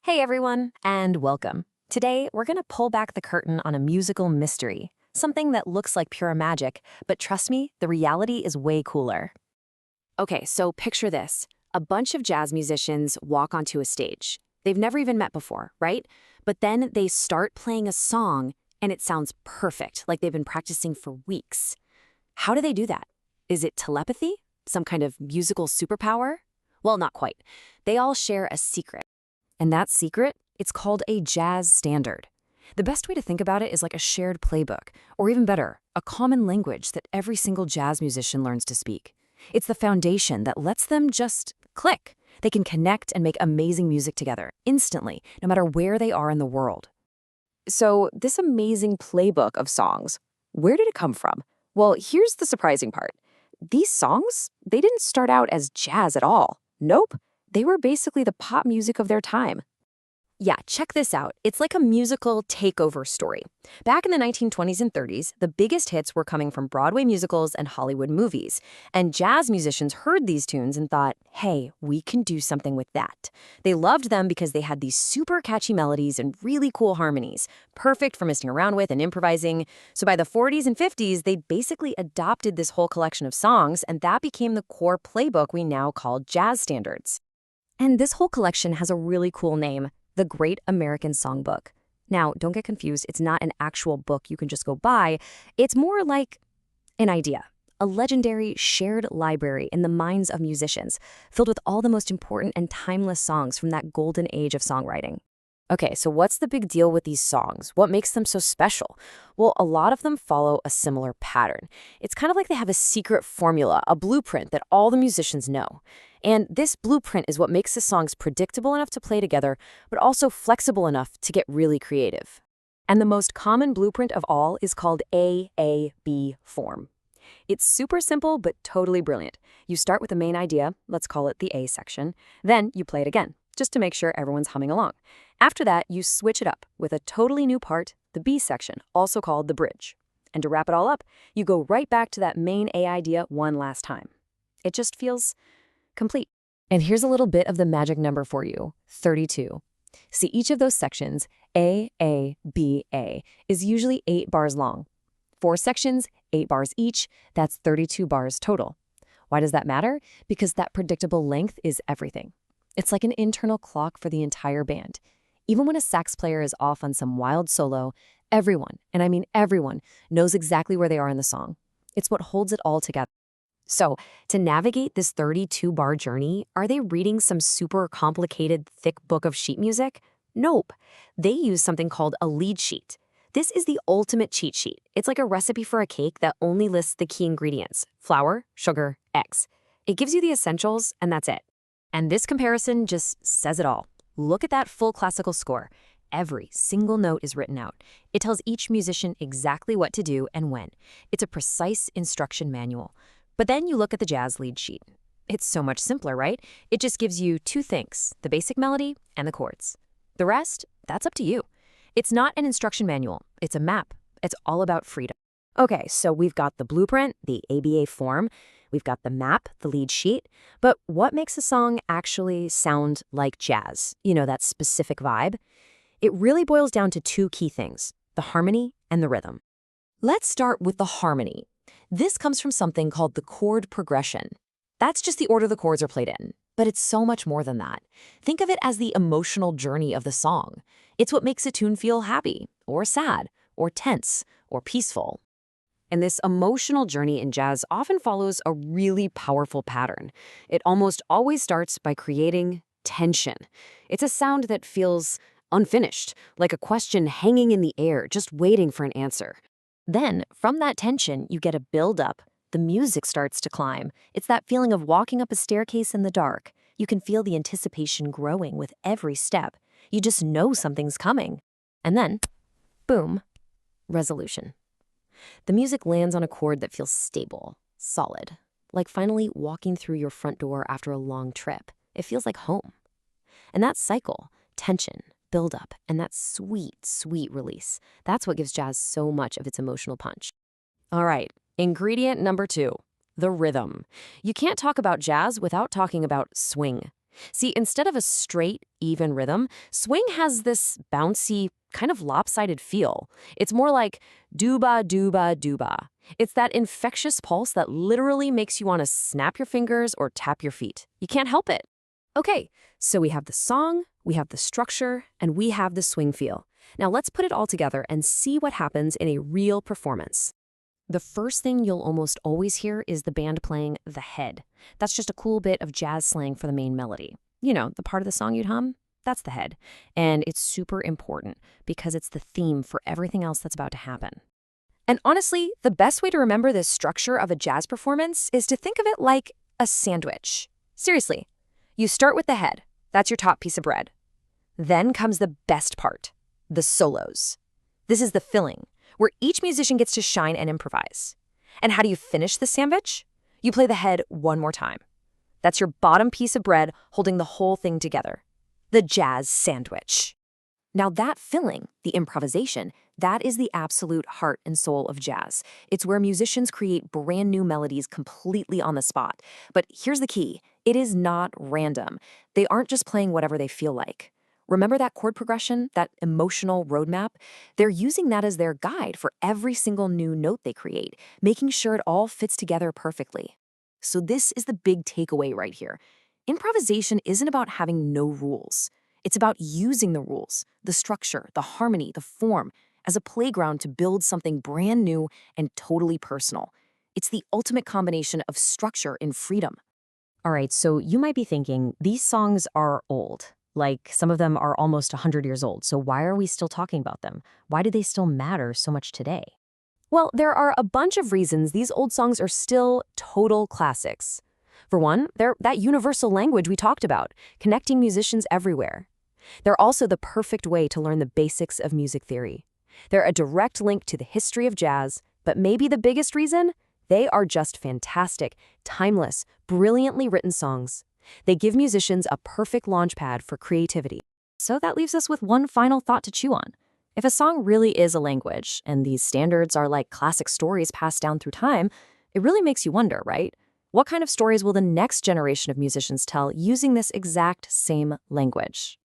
Hey everyone, and welcome. Today, we're going to pull back the curtain on a musical mystery, something that looks like pure magic, but trust me, the reality is way cooler. Okay, so picture this. A bunch of jazz musicians walk onto a stage. They've never even met before, right? But then they start playing a song, and it sounds perfect, like they've been practicing for weeks. How do they do that? Is it telepathy? Some kind of musical superpower? Well, not quite. They all share a secret. And that secret, it's called a jazz standard. The best way to think about it is like a shared playbook, or even better, a common language that every single jazz musician learns to speak. It's the foundation that lets them just click. They can connect and make amazing music together, instantly, no matter where they are in the world. So, this amazing playbook of songs, where did it come from? Well, here's the surprising part. These songs, they didn't start out as jazz at all. Nope. They were basically the pop music of their time. Yeah, check this out. It's like a musical takeover story. Back in the 1920s and 30s, the biggest hits were coming from Broadway musicals and Hollywood movies. And jazz musicians heard these tunes and thought, hey, we can do something with that. They loved them because they had these super catchy melodies and really cool harmonies, perfect for messing around with and improvising. So by the 40s and 50s, they basically adopted this whole collection of songs, and that became the core playbook we now call jazz standards. And this whole collection has a really cool name, the Great American Songbook. Now, don't get confused, it's not an actual book you can just go buy. It's more like an idea, a legendary shared library in the minds of musicians, filled with all the most important and timeless songs from that golden age of songwriting. Okay, so what's the big deal with these songs? What makes them so special? Well, a lot of them follow a similar pattern. It's kind of like they have a secret formula, a blueprint that all the musicians know. And this blueprint is what makes the songs predictable enough to play together, but also flexible enough to get really creative. And the most common blueprint of all is called AAB form. It's super simple, but totally brilliant. You start with the main idea, let's call it the A section, then you play it again, just to make sure everyone's humming along. After that, you switch it up with a totally new part, the B section, also called the bridge. And to wrap it all up, you go right back to that main A idea one last time. It just feels complete. And here's a little bit of the magic number for you, 32. See, each of those sections, A, B, A, is usually 8 bars long. 4 sections, 8 bars each, that's 32 bars total. Why does that matter? Because that predictable length is everything. It's like an internal clock for the entire band. Even when a sax player is off on some wild solo, everyone, and I mean everyone, knows exactly where they are in the song. It's what holds it all together. So, to navigate this 32-bar journey, are they reading some super complicated, thick book of sheet music? Nope. They use something called a lead sheet. This is the ultimate cheat sheet. It's like a recipe for a cake that only lists the key ingredients: flour, sugar, eggs. It gives you the essentials, and that's it. And this comparison just says it all. Look at that full classical score. Every single note is written out. It tells each musician exactly what to do and when. It's a precise instruction manual. But then you look at the jazz lead sheet. It's so much simpler, right? It just gives you 2 things, the basic melody and the chords. The rest, that's up to you. It's not an instruction manual. It's a map. It's all about freedom. Okay, so we've got the blueprint, the ABA form. We've got the map, the lead sheet. But what makes a song actually sound like jazz? You know, that specific vibe? It really boils down to 2 key things, the harmony and the rhythm. Let's start with the harmony. This comes from something called the chord progression. That's just the order the chords are played in, but it's so much more than that. Think of it as the emotional journey of the song. It's what makes a tune feel happy, or sad, or tense, or peaceful. And this emotional journey in jazz often follows a really powerful pattern. It almost always starts by creating tension. It's a sound that feels unfinished, like a question hanging in the air, just waiting for an answer. Then, from that tension, you get a build-up. The music starts to climb. It's that feeling of walking up a staircase in the dark. You can feel the anticipation growing with every step. You just know something's coming. And then, boom, resolution. The music lands on a chord that feels stable, solid, like finally walking through your front door after a long trip. It feels like home. And that cycle, tension, build-up, and that sweet, sweet release, that's what gives jazz so much of its emotional punch. All right, ingredient number 2, the rhythm. You can't talk about jazz without talking about swing. See, instead of a straight, even rhythm, swing has this bouncy, kind of lopsided feel. It's more like dooba, dooba, dooba. It's that infectious pulse that literally makes you want to snap your fingers or tap your feet. You can't help it. Okay, so we have the song, we have the structure, and we have the swing feel. Now let's put it all together and see what happens in a real performance. The first thing you'll almost always hear is the band playing the head. That's just a cool bit of jazz slang for the main melody. You know, the part of the song you'd hum? That's the head. And it's super important because it's the theme for everything else that's about to happen. And honestly, the best way to remember this structure of a jazz performance is to think of it like a sandwich. Seriously, you start with the head. That's your top piece of bread. Then comes the best part, the solos. This is the filling, where each musician gets to shine and improvise. And how do you finish the sandwich? You play the head one more time. That's your bottom piece of bread holding the whole thing together. The jazz sandwich. Now that filling, the improvisation, that is the absolute heart and soul of jazz. It's where musicians create brand new melodies completely on the spot. But here's the key. It is not random. They aren't just playing whatever they feel like. Remember that chord progression, that emotional roadmap? They're using that as their guide for every single new note they create, making sure it all fits together perfectly. So this is the big takeaway right here. Improvisation isn't about having no rules. It's about using the rules, the structure, the harmony, the form, as a playground to build something brand new and totally personal. It's the ultimate combination of structure and freedom. All right, so you might be thinking, these songs are old. Like, some of them are almost 100 years old, so why are we still talking about them? Why do they still matter so much today? Well, there are a bunch of reasons these old songs are still total classics. For one, they're that universal language we talked about, connecting musicians everywhere. They're also the perfect way to learn the basics of music theory. They're a direct link to the history of jazz, but maybe the biggest reason? They are just fantastic, timeless, brilliantly written songs. They give musicians a perfect launchpad for creativity. So that leaves us with one final thought to chew on. If a song really is a language, and these standards are like classic stories passed down through time, it really makes you wonder, right? What kind of stories will the next generation of musicians tell using this exact same language?